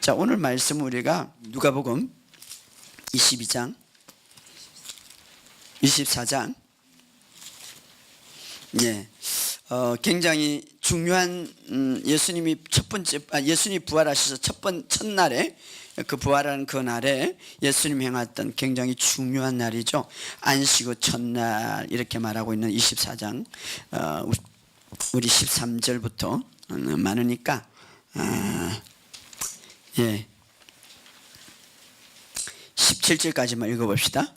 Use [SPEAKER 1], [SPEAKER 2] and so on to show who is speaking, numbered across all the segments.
[SPEAKER 1] 자, 오늘 말씀 우리가 누가복음 22장, 24장, 굉장히 중요한 예수님이 예수님이 부활하셔서 첫날에 그 부활하는 그 날에 예수님이 행했던 굉장히 중요한 날이죠. 안식 후 첫날 이렇게 말하고 있는 24장, 우리 13절부터 많으니까 17절까지만 읽어봅시다.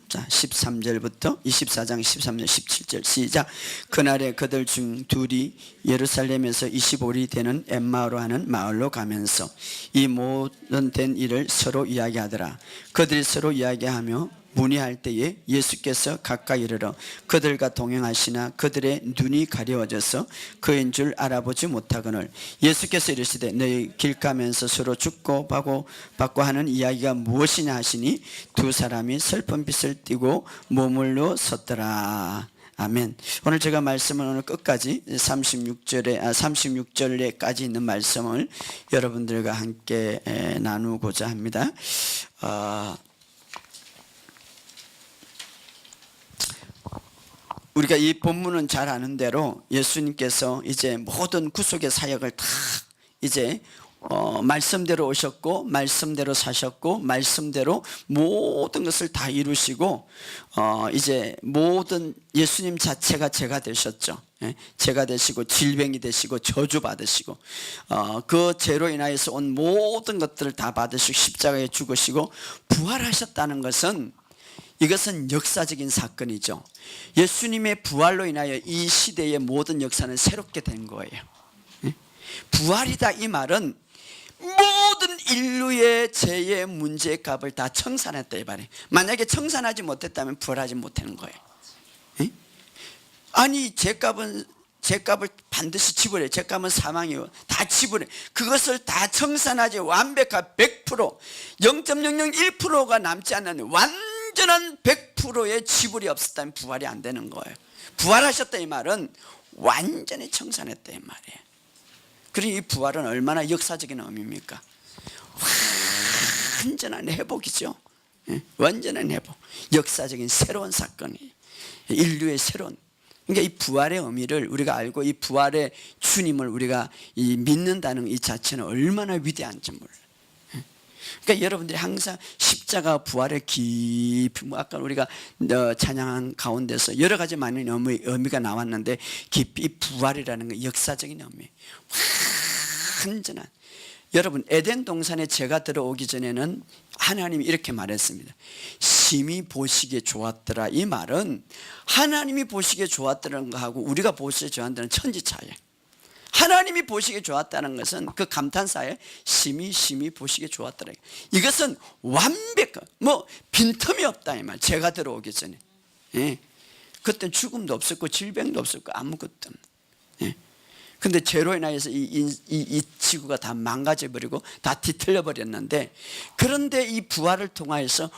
[SPEAKER 1] 자, 13절부터 24장 13절 17절 시작. 그날에 그들 중 둘이 예루살렘에서 25리 되는 엠마오로 하는 마을로 가면서 이 모든 된 일을 서로 이야기하더라. 그들이 서로 이야기하며 문의할 때에 예수께서 가까이 이르러 그들과 동행하시나 그들의 눈이 가려워져서 그인 줄 알아보지 못하거늘 예수께서 이르시되 너희 길 가면서 서로 죽고 받고 하는 이야기가 무엇이냐 하시니 두 사람이 슬픈 빛을 띠고 머물러 섰더라. 아멘. 오늘 제가 말씀을 오늘 끝까지 36절에까지 있는 말씀을 여러분들과 함께 나누고자 합니다. 우리가 이 본문은 잘 아는 대로 예수님께서 이제 모든 구속의 사역을 다 이제 말씀대로 오셨고 말씀대로 사셨고 말씀대로 모든 것을 다 이루시고 이제 모든 예수님 자체가 죄가 되셨죠. 죄가 되시고 질병이 되시고 저주 받으시고 그 죄로 인하여서 온 모든 것들을 다 받으시고 십자가에 죽으시고 부활하셨다는 것은 이것은 역사적인 사건이죠. 예수님의 부활로 인하여 이 시대의 모든 역사는 새롭게 된 거예요. 부활이다 이 말은 모든 인류의 죄의 문제의 값을 다 청산했다 이 말이에요. 만약에 청산하지 못했다면 부활하지 못하는 거예요. 아니 죄값을 반드시 지불해. 죄값은 사망이요. 다 지불해. 그것을 다 청산하지 완벽한 100% 0.001%가 남지 않는 완전한 100%의 지불이 없었다면 부활이 안 되는 거예요. 부활하셨다 이 말은 완전히 청산했다 이 말이에요. 그리고 이 부활은 얼마나 역사적인 의미입니까? 완전한 회복이죠. 완전한 회복. 역사적인 새로운 사건이에요. 인류의 새로운. 그러니까 이 부활의 의미를 우리가 알고 이 부활의 주님을 우리가 믿는다는 이 자체는 얼마나 위대한지 몰라요. 그러니까 여러분들이 항상 십자가 부활의 깊이, 아까 우리가 찬양한 가운데서 여러 가지 많은 의미가 나왔는데 깊이 부활이라는 건 역사적인 의미. 완전한. 여러분 에덴 동산에 죄가 들어오기 전에는 하나님이 이렇게 말했습니다. 심히 보시기에 좋았더라. 이 말은 하나님이 보시기에 좋았다는 것하고 우리가 보시기에 좋았다는 천지 차이예요. 하나님이 보시기에 좋았다는 것은 그 감탄사에 심히 보시기에 좋았더라. 이것은 완벽한 빈틈이 없다 이 말. 죄가 들어오기 전에 그때는 죽음도 없었고 질병도 없었고 아무것도 없는. 근데 죄로 인하여서 이 지구가 다 망가져버리고 다 뒤틀려 버렸는데 그런데 이 부활을 통하여서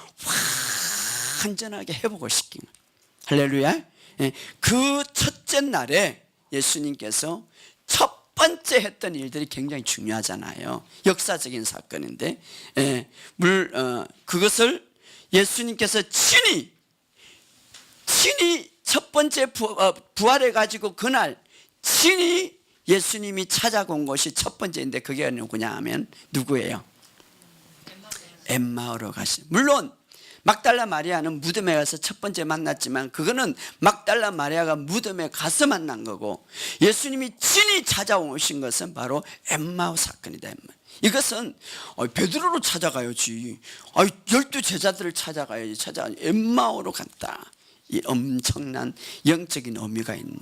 [SPEAKER 1] 완전하게 회복을 시킨 거예요. 할렐루야. 그 첫째 날에 예수님께서 첫 번째 했던 일들이 굉장히 중요하잖아요. 역사적인 사건인데 그것을 예수님께서 친히 첫 번째 부활해가지고 그날 친히 예수님이 찾아온 것이 첫 번째인데 그게 누구냐 하면 누구예요? 엠마오로 가시. 물론 막달라 마리아는 무덤에 가서 첫 번째 만났지만 그거는 막달라 마리아가 무덤에 가서 만난 거고 예수님이 친히 찾아오신 것은 바로 엠마오 사건이다. 이것은 베드로로 찾아가야지. 12 제자들을 찾아가야지. 엠마오로 갔다. 이 엄청난 영적인 의미가 있는.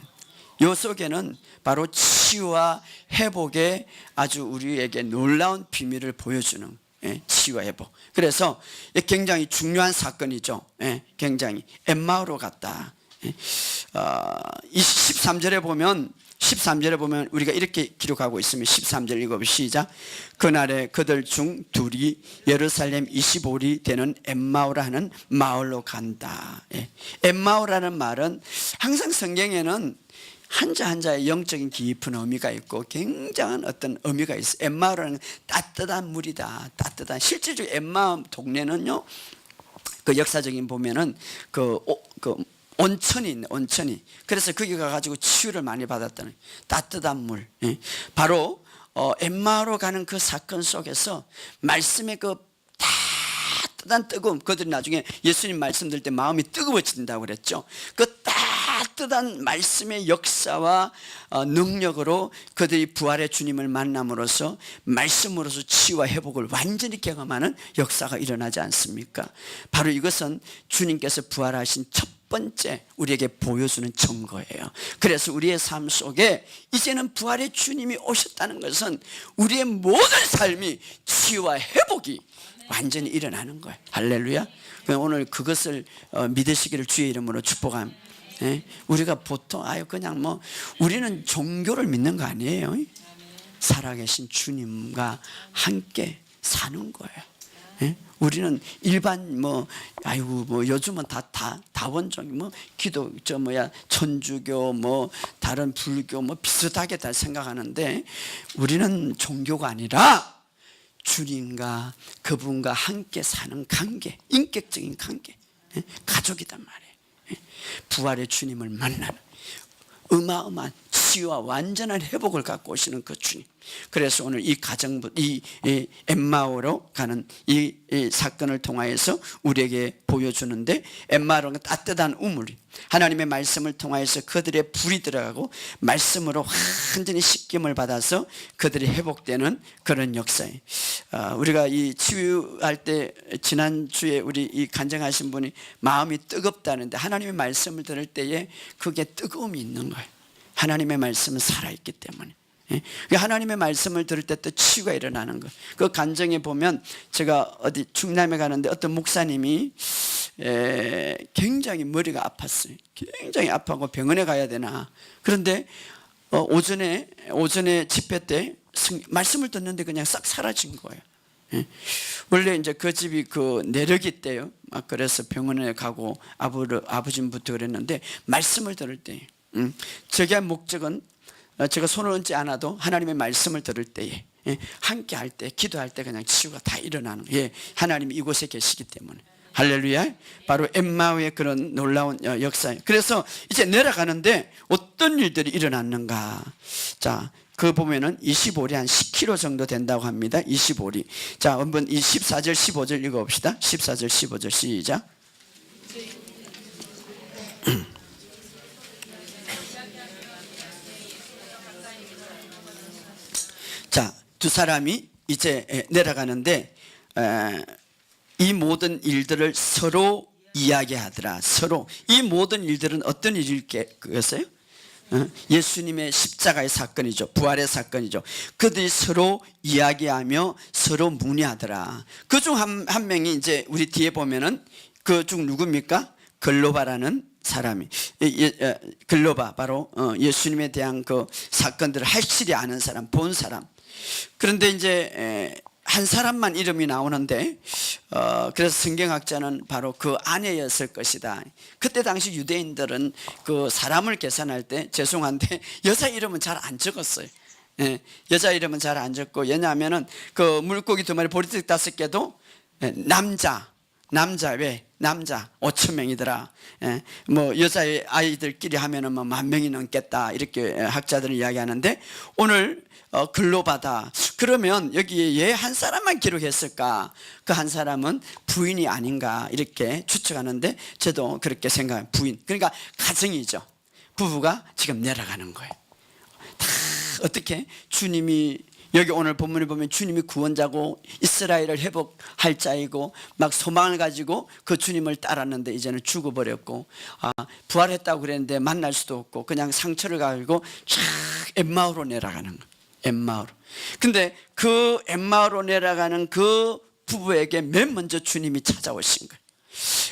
[SPEAKER 1] 요 속에는 바로 치유와 회복의 아주 우리에게 놀라운 비밀을 보여주는 치유와 회복. 그래서 굉장히 중요한 사건이죠. 굉장히 엠마오로 갔다. 13절에 보면 우리가 이렇게 기록하고 있습니다. 13절 읽어보시죠. 시작. 그날에 그들 중 둘이 예루살렘 25리 되는 엠마오라 하는 마을로 간다. 엠마오라는 말은 항상 성경에는 한자 한자의 영적인 깊은 의미가 있고 굉장한 어떤 의미가 있어요. 엠마오라는 따뜻한 물이다. 따뜻한, 실질적으로 엠마 동네는요, 그 역사적인 보면은 그 온천이 있네, 온천이. 그래서 거기 가가지고 치유를 많이 받았다는 따뜻한 물. 바로 엠마오로 가는 그 사건 속에서 말씀의 그 따뜻한 뜨거움, 그들이 나중에 예수님 말씀 들을 때 마음이 뜨거워진다고 그랬죠. 그 따뜻한 말씀의 역사와 능력으로 그들이 부활의 주님을 만남으로써 말씀으로서 치유와 회복을 완전히 경험하는 역사가 일어나지 않습니까? 바로 이것은 주님께서 부활하신 첫 번째 우리에게 보여주는 증거예요. 그래서 우리의 삶 속에 이제는 부활의 주님이 오셨다는 것은 우리의 모든 삶이 치유와 회복이 완전히 일어나는 거예요. 할렐루야. 오늘 그것을 믿으시기를 주의 이름으로 축복합니다. 우리가 보통 그냥 뭐 우리는 종교를 믿는 거 아니에요. 살아계신 주님과 함께 사는 거예요. 우리는 일반 요즘은 다 다원종 기도 천주교 다른 불교 비슷하게 다 생각하는데, 우리는 종교가 아니라 주님과 그분과 함께 사는 관계, 인격적인 관계, 가족이단 말이에요. 부활의 주님을 만나는 어마어마한 치유와 완전한 회복을 갖고 오시는 그 주님. 그래서 오늘 이 엠마오로 가는 이 사건을 통하여서 우리에게 보여주는데, 엠마오는 따뜻한 우물이 하나님의 말씀을 통하여서 그들의 불이 들어가고 말씀으로 완전히 씻김을 받아서 그들이 회복되는 그런 역사예요. 우리가 이 치유할 때 지난주에 우리 이 간증하신 분이 마음이 뜨겁다는데, 하나님의 말씀을 들을 때에 그게 뜨거움이 있는 거예요. 하나님의 말씀은 살아있기 때문에. 하나님의 말씀을 들을 때 또 치유가 일어나는 거예요. 그 간증에 보면, 제가 어디 충남에 가는데 어떤 목사님이 굉장히 머리가 아팠어요. 굉장히 아파하고 병원에 가야 되나. 그런데 오전에 집회 때 말씀을 듣는데 그냥 싹 사라진 거예요. 원래 이제 그 집이 그 내력이 있대요. 그래서 병원에 가고 아버지부터 그랬는데, 말씀을 들을 때 저게 목적은 제가 손을 얹지 않아도 하나님의 말씀을 들을 때에 함께 할 때, 기도할 때 그냥 치유가 다 일어나는, 하나님이 이곳에 계시기 때문에. 할렐루야. 바로 엠마오의 그런 놀라운 역사예요. 그래서 이제 내려가는데 어떤 일들이 일어났는가. 자, 그 보면은 25리 한 10km 정도 된다고 합니다. 25리. 자, 한번 이 14절 15절 읽어봅시다. 14절 15절 시작. 자, 두 사람이 이제 내려가는데 이 모든 일들을 서로 이야기하더라. 서로. 이 모든 일들은 어떤 일일까요? 예수님의 십자가의 사건이죠. 부활의 사건이죠. 그들이 서로 이야기하며 서로 문의하더라. 그중 한 명이 이제 우리 뒤에 보면은 그중 누굽니까? 글로바라는 사람이, 글로바, 바로 예수님에 대한 그 사건들을 확실히 아는 사람, 본 사람. 그런데 이제 한 사람만 이름이 나오는데, 그래서 성경학자는 바로 그 아내였을 것이다. 그때 당시 유대인들은 그 사람을 계산할 때, 죄송한데 여자 이름은 잘 안 적었어요. 여자 이름은 잘 안 적고, 왜냐하면은 그 물고기 2마리 보리떡 5개도 남자 왜? 남자 5,000명이더라. 뭐 여자의 아이들끼리 하면은 뭐 10,000명이 넘겠다, 이렇게 학자들은 이야기하는데, 오늘 글로바다. 그러면 여기에 왜 한 사람만 기록했을까? 그 한 사람은 부인이 아닌가, 이렇게 추측하는데, 저도 그렇게 생각해요. 부인, 그러니까 가정이죠. 부부가 지금 내려가는 거예요. 다 어떻게 주님이, 여기 오늘 본문에 보면 주님이 구원자고 이스라엘을 회복할 자이고 막 소망을 가지고 그 주님을 따랐는데 이제는 죽어버렸고, 부활했다고 그랬는데 만날 수도 없고 그냥 상처를 가지고 쫙 엠마오로 내려가는 거예요. 엠마오로. 근데 그 엠마오로 내려가는 그 부부에게 맨 먼저 주님이 찾아오신 거예요.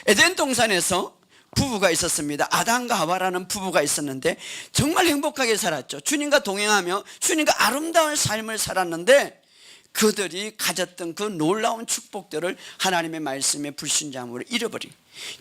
[SPEAKER 1] 에덴 동산에서 부부가 있었습니다. 아담과 하와라는 부부가 있었는데 정말 행복하게 살았죠. 주님과 동행하며 주님과 아름다운 삶을 살았는데, 그들이 가졌던 그 놀라운 축복들을 하나님의 말씀에 불순종함으로 잃어버린,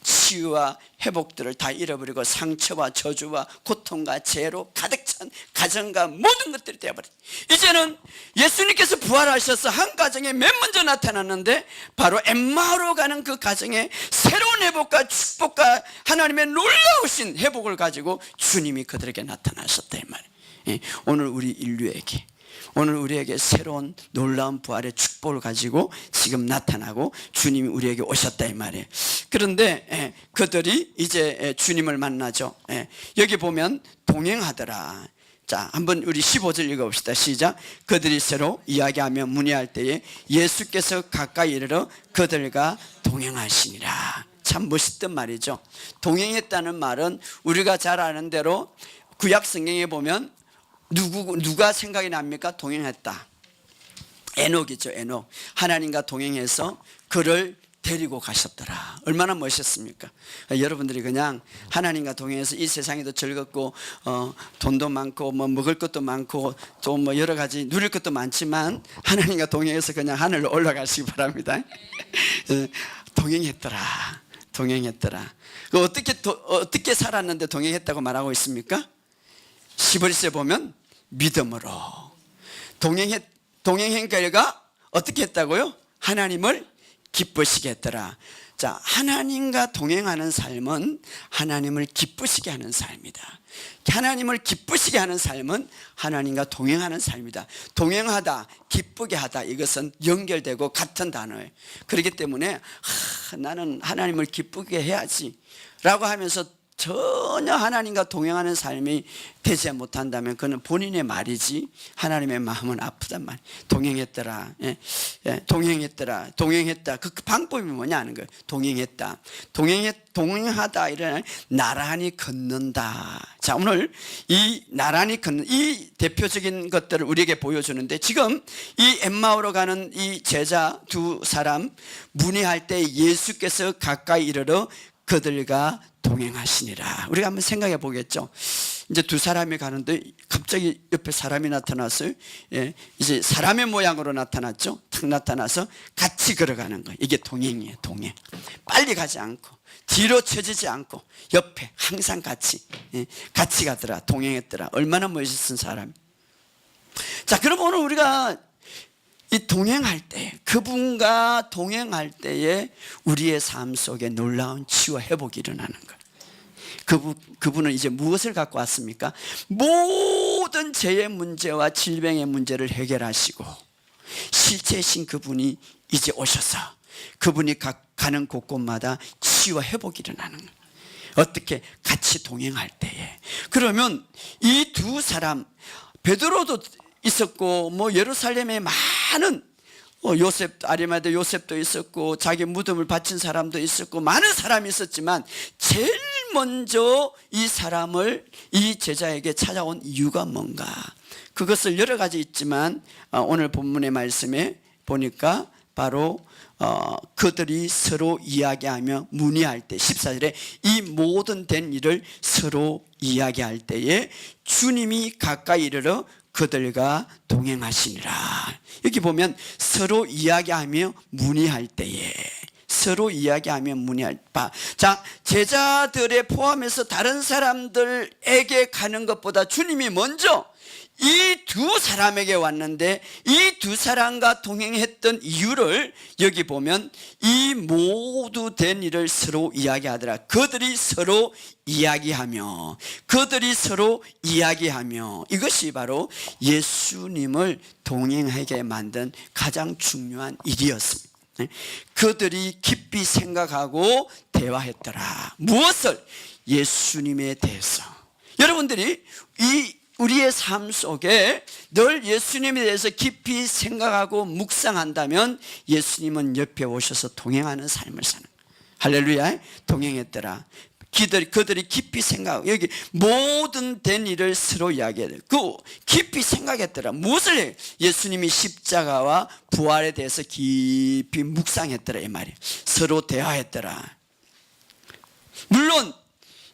[SPEAKER 1] 치유와 회복들을 다 잃어버리고 상처와 저주와 고통과 죄로 가득 찬 가정과 모든 것들이 되어버린, 이제는 예수님께서 부활하셔서 한 가정에 맨 먼저 나타났는데 바로 엠마오로 가는 그 가정에 새로운 회복과 축복과 하나님의 놀라우신 회복을 가지고 주님이 그들에게 나타나셨다, 이 말이에요. 오늘 우리 인류에게, 오늘 우리에게 새로운 놀라운 부활의 축복을 가지고 지금 나타나고 주님이 우리에게 오셨다, 이 말이에요. 그런데 그들이 이제 주님을 만나죠. 여기 보면 동행하더라. 자, 한번 우리 15절 읽어봅시다. 시작. 그들이 서로 이야기하며 문의할 때에 예수께서 가까이 이르러 그들과 동행하시니라. 참 멋있던 말이죠. 동행했다는 말은 우리가 잘 아는 대로 구약 성경에 보면 누가 생각이 납니까? 동행했다. 에녹이죠, 에녹. 하나님과 동행해서 그를 데리고 가셨더라. 얼마나 멋있습니까? 여러분들이 그냥 하나님과 동행해서 이 세상에도 즐겁고 돈도 많고 뭐 먹을 것도 많고 또 뭐 여러 가지 누릴 것도 많지만 하나님과 동행해서 그냥 하늘로 올라가시기 바랍니다. 동행했더라. 동행했더라. 어떻게 살았는데 동행했다고 말하고 있습니까? 11절에 보면 믿음으로 동행한 결과 어떻게 했다고요? 하나님을 기쁘시게 했더라. 자, 하나님과 동행하는 삶은 하나님을 기쁘시게 하는 삶이다. 하나님을 기쁘시게 하는 삶은 하나님과 동행하는 삶이다. 동행하다, 기쁘게 하다, 이것은 연결되고 같은 단어예요. 그렇기 때문에 나는 하나님을 기쁘게 해야지 라고 하면서 전혀 하나님과 동행하는 삶이 되지 못한다면 그는 본인의 말이지 하나님의 마음은 아프단 말이에요. 동행했더라. 동행했더라. 동행했다. 그 방법이 뭐냐 하는 거예요. 동행했다. 동행하다 이런 나란히 걷는다. 자, 오늘 이 나란히 걷는 이 대표적인 것들을 우리에게 보여주는데, 지금 이 엠마오로 가는 이 제자 두 사람 문의할 때 예수께서 가까이 이르러 그들과 동행하시니라. 우리가 한번 생각해 보겠죠. 이제 두 사람이 가는데 갑자기 옆에 사람이 나타났어요. 이제 사람의 모양으로 나타났죠. 탁 나타나서 같이 걸어가는 거예요. 이게 동행이에요. 동행. 빨리 가지 않고 뒤로 처지지 않고 옆에 항상 같이 가더라. 동행했더라. 얼마나 멋있은 사람. 자, 그럼 오늘 우리가 이 동행할 때, 그분과 동행할 때에 우리의 삶 속에 놀라운 치유와 회복이 일어나는 거예요. 그분은 이제 무엇을 갖고 왔습니까? 모든 죄의 문제와 질병의 문제를 해결하시고 실제이신 그분이 이제 오셔서 그분이 가는 곳곳마다 치유와 회복이 일어나는 거예요. 어떻게? 같이 동행할 때에. 그러면 이 두 사람, 베드로도 있었고 뭐 예루살렘에 많은 요셉, 아리마대 요셉도 있었고 자기 무덤을 바친 사람도 있었고 많은 사람이 있었지만 제일 먼저 이 사람을 이 제자에게 찾아온 이유가 뭔가, 그것을 여러 가지 있지만 오늘 본문의 말씀에 보니까 바로 그들이 서로 이야기하며 문의할 때 14절에 이 모든 된 일을 서로 이야기할 때에 주님이 가까이 이르러 그들과 동행하시니라. 여기 보면 서로 이야기하며 문의할 때에, 서로 이야기하며 문의할 바. 자, 제자들에 포함해서 다른 사람들에게 가는 것보다 주님이 먼저 이 두 사람에게 왔는데, 이 두 사람과 동행했던 이유를 여기 보면 이 모두 된 일을 서로 이야기하더라. 그들이 서로 이야기하며, 그들이 서로 이야기하며, 이것이 바로 예수님을 동행하게 만든 가장 중요한 일이었습니다. 그들이 깊이 생각하고 대화했더라. 무엇을? 예수님에 대해서. 여러분들이 우리의 삶 속에 늘 예수님에 대해서 깊이 생각하고 묵상한다면 예수님은 옆에 오셔서 동행하는 삶을 사는 거예요. 할렐루야. 동행했더라. 그들이 깊이 생각하고, 여기 모든 된 일을 서로 이야기해요. 깊이 생각했더라. 무엇을 해요? 예수님이 십자가와 부활에 대해서 깊이 묵상했더라, 이 말이에요. 서로 대화했더라. 물론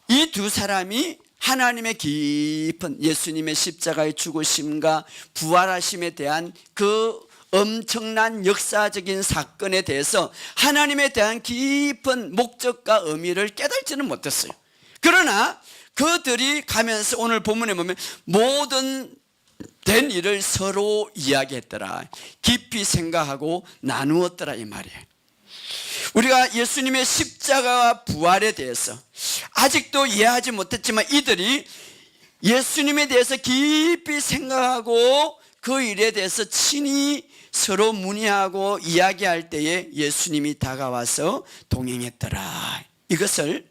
[SPEAKER 1] 이 두 사람이 하나님의 깊은 예수님의 십자가의 죽으심과 부활하심에 대한 그 엄청난 역사적인 사건에 대해서 하나님에 대한 깊은 목적과 의미를 깨달지는 못했어요. 그러나 그들이 가면서 오늘 본문에 보면 모든 된 일을 서로 이야기했더라, 깊이 생각하고 나누었더라, 이 말이에요. 우리가 예수님의 십자가와 부활에 대해서 아직도 이해하지 못했지만 이들이 예수님에 대해서 깊이 생각하고 그 일에 대해서 친히 서로 문의하고 이야기할 때에 예수님이 다가와서 동행했더라. 이것을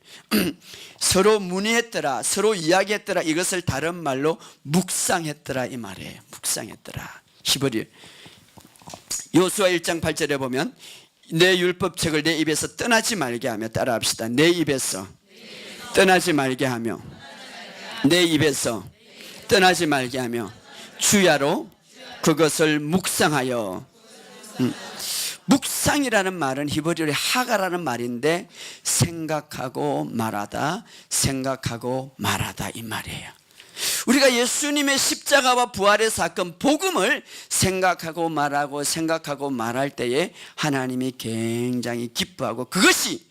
[SPEAKER 1] 서로 문의했더라, 서로 이야기했더라, 이것을 다른 말로 묵상했더라, 이 말이에요. 묵상했더라. 히브리 요수아 1장 8절에 보면 내 율법책을 내 입에서 떠나지 말게 하며, 따라합시다. 내 입에서 떠나지 말게 하며, 내 입에서 떠나지 말게 하며 주야로 그것을 묵상하여. 묵상이라는 말은 히브리어의 하가라는 말인데 생각하고 말하다, 생각하고 말하다, 이 말이에요. 우리가 예수님의 십자가와 부활의 사건, 복음을 생각하고 말하고 생각하고 말할 때에 하나님이 굉장히 기뻐하고 그것이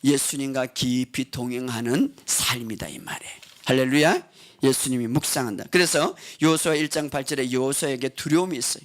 [SPEAKER 1] 예수님과 깊이 동행하는 삶이다, 이 말이에요. 할렐루야. 예수님이 묵상한다. 그래서 여호수아 1장 8절에 여호수아에게 두려움이 있어요.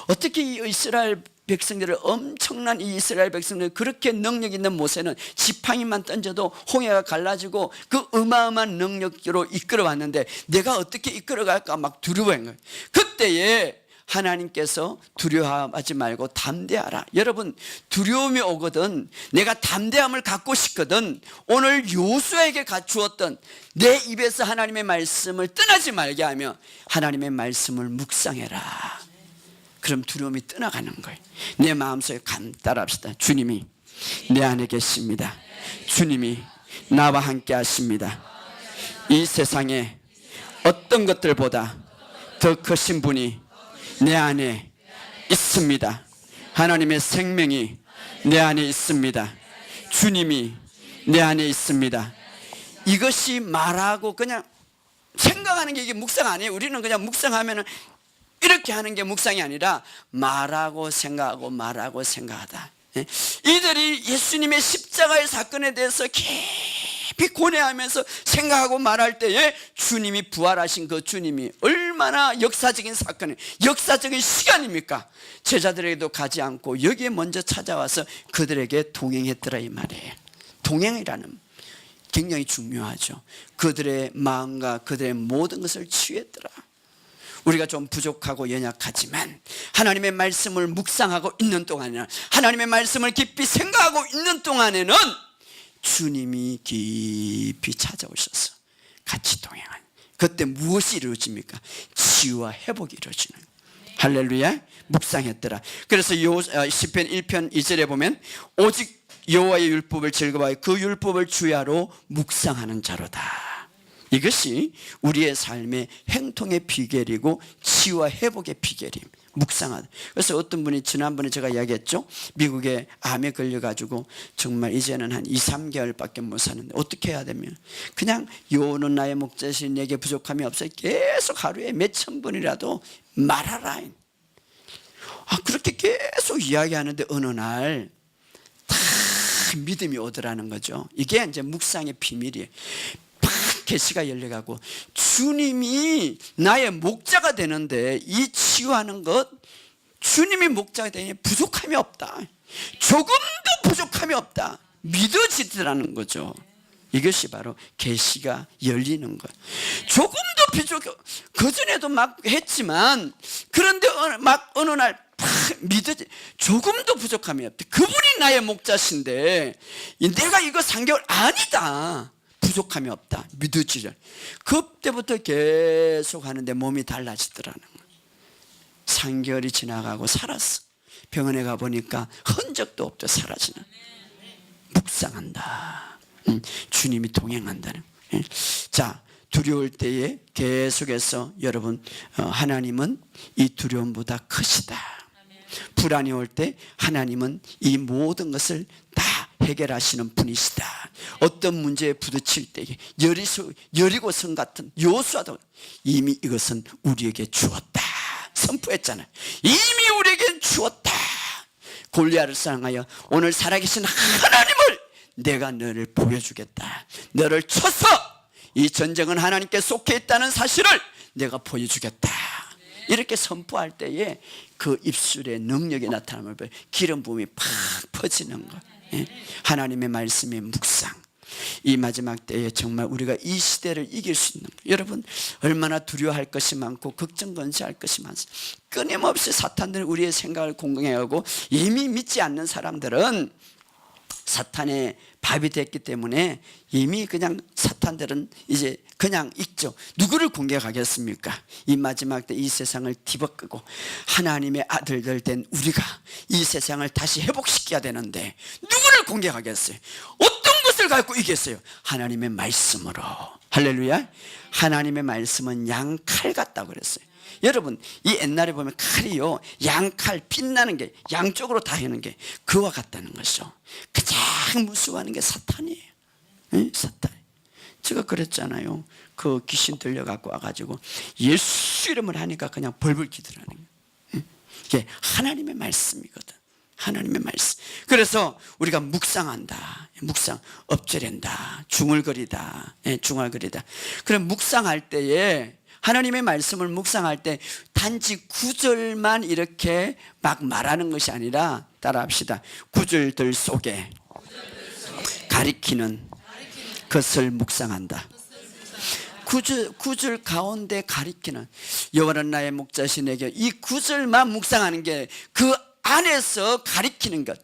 [SPEAKER 1] 어떻게 이 이스라엘 백성들을, 엄청난 이 이스라엘 백성들, 그렇게 능력 있는 모세는 지팡이만 던져도 홍해가 갈라지고 그 어마어마한 능력으로 이끌어 왔는데 내가 어떻게 이끌어갈까 막 두려워한 거예요. 그때에 하나님께서 두려워하지 말고 담대하라. 여러분, 두려움이 오거든 내가 담대함을 갖고 싶거든 오늘 여호수아에게 주었던 내 입에서 하나님의 말씀을 떠나지 말게 하며 하나님의 말씀을 묵상해라. 그럼 두려움이 떠나가는 거예요. 내 마음속에 따라합시다. 주님이 내 안에 계십니다. 주님이 나와 함께 하십니다. 이 세상에 어떤 것들보다 더 크신 분이 내 안에 있습니다. 하나님의 생명이 내 안에 있습니다. 주님이 내 안에 있습니다. 이것이 말하고 그냥 생각하는 게 이게 묵상 아니에요. 우리는 그냥 묵상하면은 이렇게 하는 게 묵상이 아니라 말하고 생각하고 말하고 생각하다. 이들이 예수님의 십자가의 사건에 대해서 깊이 고뇌하면서 생각하고 말할 때에 주님이 부활하신 그 주님이 얼마나 역사적인 사건이에요. 역사적인 시간입니까? 제자들에게도 가지 않고 여기에 먼저 찾아와서 그들에게 동행했더라, 이 말이에요. 동행이라는 굉장히 중요하죠. 그들의 마음과 그들의 모든 것을 치유했더라. 우리가 좀 부족하고 연약하지만 하나님의 말씀을 묵상하고 있는 동안에는, 하나님의 말씀을 깊이 생각하고 있는 동안에는 주님이 깊이 찾아오셔서 같이 동행한, 그때 무엇이 이루어집니까? 치유와 회복이 이루어지는. 할렐루야. 묵상했더라. 그래서 시편 1편 2절에 보면 오직 여호와의 율법을 즐거워하여 그 율법을 주야로 묵상하는 자로다. 이것이 우리의 삶의 행통의 비결이고 치유와 회복의 비결입니다. 묵상하다. 그래서 어떤 분이 지난번에 제가 이야기했죠. 미국에 암에 걸려가지고 정말 이제는 한 2, 3개월밖에 못 사는데 어떻게 해야 되면 그냥 여호와는 나의 목자시니 내게 부족함이 없어요. 계속 하루에 몇천 번이라도 말하라. 그렇게 계속 이야기하는데 어느 날 다 믿음이 오더라는 거죠. 이게 이제 묵상의 비밀이에요. 계시가 열려가고 주님이 나의 목자가 되는데 이 치유하는 것, 주님이 목자가 되니 부족함이 없다, 조금도 부족함이 없다, 믿어지더라는 거죠. 이것이 바로 계시가 열리는 거예요. 조금도 부족, 그전에도 막 했지만 그런데 막 어느 날 믿어지, 조금도 부족함이 없다. 그분이 나의 목자신데 내가 이거 3개월 아니다, 부족함이 없다, 믿어지죠. 그때부터 계속 하는데 몸이 달라지더라는 거예요. 3개월이 지나가고 살았어. 병원에 가보니까 흔적도 없죠. 사라지는. 묵상한다. 주님이 동행한다는 거예요. 자, 두려울 때에 계속해서 여러분, 하나님은 이 두려움보다 크시다. 불안이 올 때 하나님은 이 모든 것을 다 해결하시는 분이시다. 어떤 문제에 부딪힐 때에 여리고성 같은 여호수아도 이미 이것은 우리에게 주었다 선포했잖아요. 이미 우리에게 주었다. 골리앗을 상하여 오늘 살아계신 하나님을 내가 너를 보여주겠다. 너를 쳐서 이 전쟁은 하나님께 속해 있다는 사실을 내가 보여주겠다. 이렇게 선포할 때에 그 입술의 능력이 나타남을 보여 기름 부음이 팍 퍼지는 것. 하나님의 말씀의 묵상. 이 마지막 때에 정말 우리가 이 시대를 이길 수 있는 것. 여러분 얼마나 두려워할 것이 많고 걱정건사할 것이 많습니다. 끊임없이 사탄들은 우리의 생각을 공격하고 이미 믿지 않는 사람들은 사탄의 밥이 됐기 때문에 이미 그냥 사탄들은 이제 그냥 있죠. 누구를 공격하겠습니까? 이 마지막 때 이 세상을 뒤바꾸고 하나님의 아들들 된 우리가 이 세상을 다시 회복시켜야 되는데 누구를 공격하겠어요? 어떤 것을 갖고 이겼어요? 하나님의 말씀으로. 할렐루야. 하나님의 말씀은 양칼 같다고 그랬어요. 여러분 이 옛날에 보면 칼이요 양칼 빛나는 게 양쪽으로 다 하는 게 그와 같다는 것이죠. 가장 무서워하는 게 사탄이에요. 사탄. 제가 그랬잖아요. 그 귀신 들려갖고 와가지고 예수 이름을 하니까 그냥 벌벌 기더라는 거예요. 이게 하나님의 말씀이거든. 하나님의 말씀. 그래서 우리가 묵상한다. 묵상 엎드린다. 중얼거리다. 중얼거리다. 그럼 묵상할 때에 하나님의 말씀을 묵상할 때 단지 구절만 이렇게 막 말하는 것이 아니라 따라합시다. 구절들 속에 가리키는 것을 묵상한다. 구절 가운데 가리키는 여호와는 나의 목자시 내게 이 구절만 묵상하는 게 그 안에서 가리키는 것.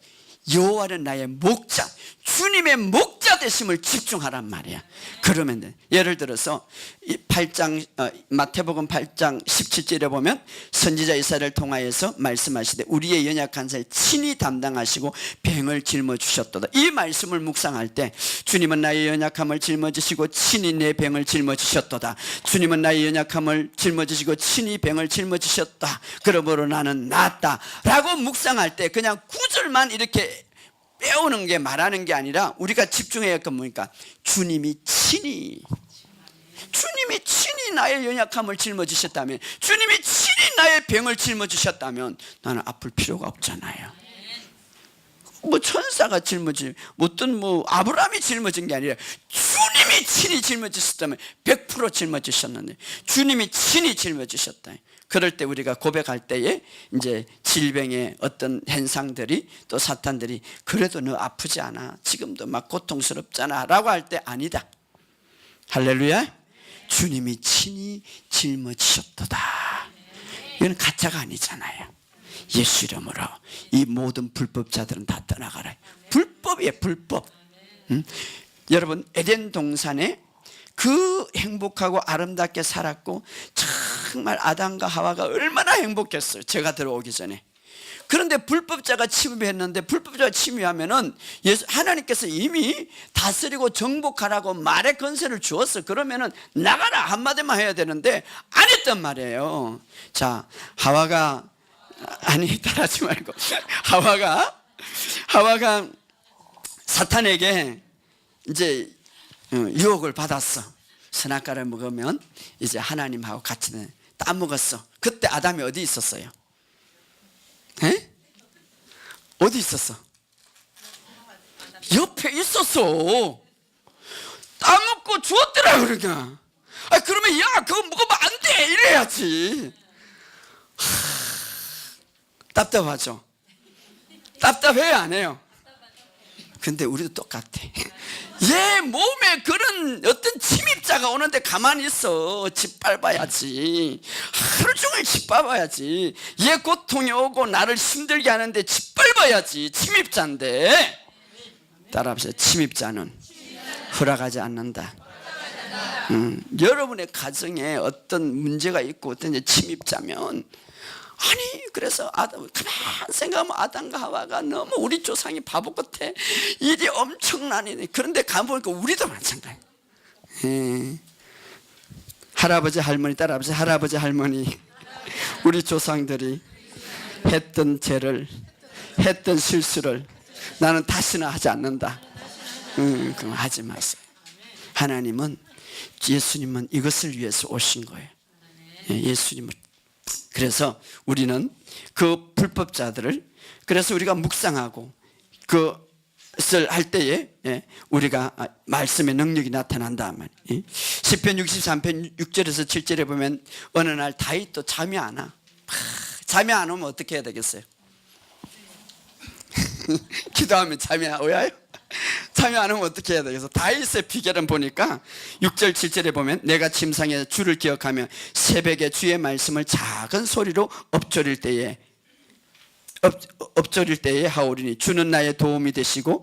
[SPEAKER 1] 여호와는 나의 목자, 주님의 목자 되심을 집중하란 말이야. 그러면 돼. 예를 들어서 8장 마태복음 8장 17절에 보면 선지자 이사야를 통하여서 말씀하시되 우리의 연약한 살 친히 담당하시고 병을 짊어주셨도다. 이 말씀을 묵상할 때 주님은 나의 연약함을 짊어지시고 친히 내 병을 짊어지셨도다. 주님은 나의 연약함을 짊어지시고 친히 병을 짊어지셨다. 그러므로 나는 낫다 라고 묵상할 때 그냥 구절만 이렇게 빼오는 게 말하는 게 아니라 우리가 집중해야 할 건 뭡니까? 주님이 친히 나의 연약함을 짊어지셨다면, 주님이 친히 나의 병을 짊어지셨다면 나는 아플 필요가 없잖아요. 뭐 천사가 짊어지, 어떤 아브라함이 짊어진 게 아니라 주님이 친히 짊어지셨다면 100% 짊어지셨는데 주님이 친히 짊어지셨다. 그럴 때 우리가 고백할 때에 이제 질병의 어떤 현상들이 또 사탄들이 그래도 너 아프지 않아, 지금도 막 고통스럽잖아 라고 할 때 아니다. 할렐루야. 주님이 친히 짊어지셨도다. 이건 가짜가 아니잖아요. 예수 이름으로 이 모든 불법자들은 다 떠나가라. 불법이에요, 불법. 여러분 에덴 동산에 그 행복하고 아름답게 살았고 정말 아담과 하와가 얼마나 행복했어요, 제가 들어오기 전에. 그런데 불법자가 침입했는데, 불법자가 침입하면은 하나님께서 이미 다스리고 정복하라고 말의 권세를 주었어. 그러면은 나가라 한마디만 해야 되는데 안 했단 말이에요. 자, 하와가 따라하지 말고 하와가 사탄에게 이제 유혹을 받았어. 선악과를 먹으면 이제 하나님하고 같이 따먹었어. 그때 아담이 어디 있었어요? 에? 어디 있었어? 옆에 있었어. 따먹고 주었더라 그러니까. 그러면 야 그거 먹으면 안 돼 이래야지. 답답하죠? 답답해요 안 해요? 근데 우리도 똑같아. 얘 몸에 그런 어떤 침입자가 오는데 가만히 있어. 짓밟아야지. 하루 종일 짓밟아야지. 얘 고통이 오고 나를 힘들게 하는데 짓밟아야지. 침입자인데. 따라합시다. 침입자는 허락하지 않는다. 여러분의 가정에 어떤 문제가 있고 어떤 침입자면, 아니 그래서 가만 생각하면 아담과 하와가 너무 우리 조상이 바보 같아. 일이 엄청나니. 그런데 가보니까 우리도 마찬가지야. 할아버지 할머니 따라합시다. 할아버지 할머니 우리 조상들이 했던 죄를, 했던 실수를 나는 다시는 하지 않는다. 그럼 하지 마세요. 하나님은, 예수님은 이것을 위해서 오신 거예요. 예수님을 그래서 우리는 그 불법자들을, 그래서 우리가 묵상하고 그것을 할 때에 우리가 말씀의 능력이 나타난다. 시편 63편 6절에서 7절에 보면 어느 날 다윗도 잠이 안 와. 잠이 안 오면 어떻게 해야 되겠어요? 기도하면 잠이 와요? 잠이 안 오면 어떻게 해야 되겠어? 다윗의 비결은 보니까 6절 7절에 보면 내가 침상에 주를 기억하며 새벽에 주의 말씀을 작은 소리로 엎조릴 때에 하오리니 주는 나의 도움이 되시고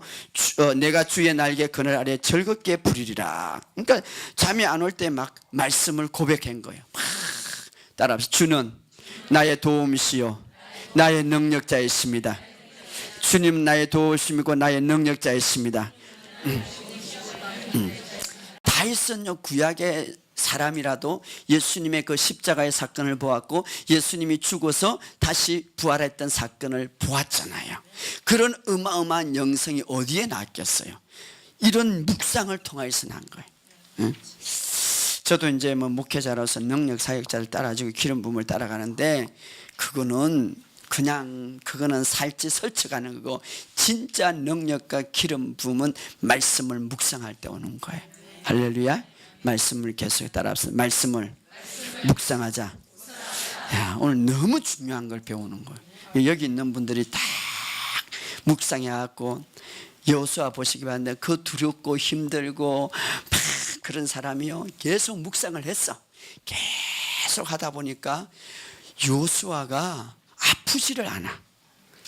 [SPEAKER 1] 내가 주의 날개 그늘 아래 즐겁게 부리리라. 그러니까 잠이 안 올 때 막 말씀을 고백한 거예요. 막 따라합시다. 주는 나의 도움이시요 나의 능력자이십니다. 주님 나의 도우심이고 나의 능력자이십니다. 다윗은요, 구약의 사람이라도 예수님의 그 십자가의 사건을 보았고 예수님이 죽어서 다시 부활했던 사건을 보았잖아요. 그런 어마어마한 영성이 어디에 났겠어요? 이런 묵상을 통해서 난 거예요. 저도 이제 뭐 목회자로서 능력 사역자를 따라주고 기름 부음을 따라가는데 그거는 살찌 설쳐가는 거고, 진짜 능력과 기름 부음은 말씀을 묵상할 때 오는 거예요. 할렐루야. 말씀을 계속 따라합시다. 말씀을 묵상하자. 야, 오늘 너무 중요한 걸 배우는 거예요. 여기 있는 분들이 딱 묵상해갖고 여호수아 보시기 바랍니다. 그 두렵고 힘들고 막 그런 사람이요, 계속 묵상을 했어. 계속 하다 보니까 여호수아가 아프지를 않아.